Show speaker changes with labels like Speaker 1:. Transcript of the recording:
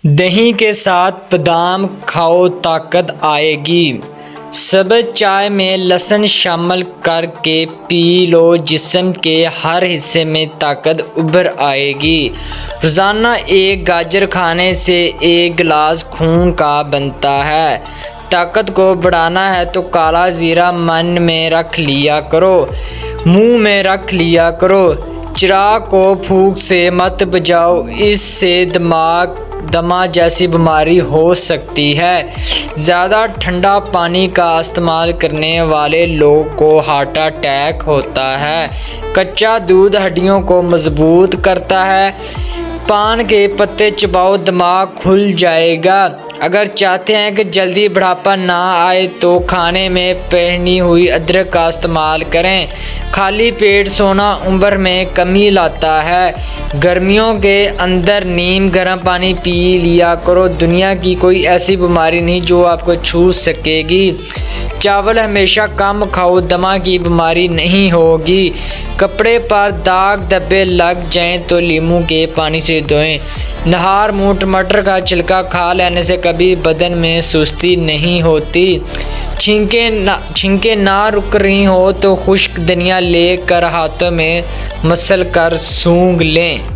Speaker 1: दही के साथ बादाम खाओ ताकत आएगी। सब्ज़ चाय में लहसुन शामिल करके पी लो, जिस्म के हर हिस्से में ताकत उभर आएगी। रोज़ाना एक गाजर खाने से 1 गिलास खून का बनता है। ताकत को बढ़ाना है तो काला ज़ीरा मन में रख लिया करो, मुंह में रख लिया करो। चिराग को फूंक से मत बुझाओ, इससे दमा जैसी बीमारी हो सकती है। ज़्यादा ठंडा पानी का इस्तेमाल करने वाले लोगों को हार्ट अटैक होता है। कच्चा दूध हड्डियों को मजबूत करता है। पान के पत्ते चबाओ, दिमाग खुल जाएगा। अगर चाहते हैं कि जल्दी बुढ़ापा ना आए तो खाने में पहनी हुई अदरक का इस्तेमाल करें। खाली पेट सोना उम्र में कमी लाता है। गर्मियों के अंदर नीम गर्म पानी पी लिया करो। दुनिया की कोई ऐसी बीमारी नहीं जो आपको छू सकेगी। चावल हमेशा कम खाओ, दमा की बीमारी नहीं होगी। कपड़े पर दाग धब्बे लग जाएं तो नींबू के पानी से धोएं। नहार मुँह टमाटर का छिलका खा लेने से कभी बदन में सुस्ती नहीं होती। छींकें ना रुक रही हो तो खुश्क धनिया लेकर हाथों में मसल कर सूंघ लें।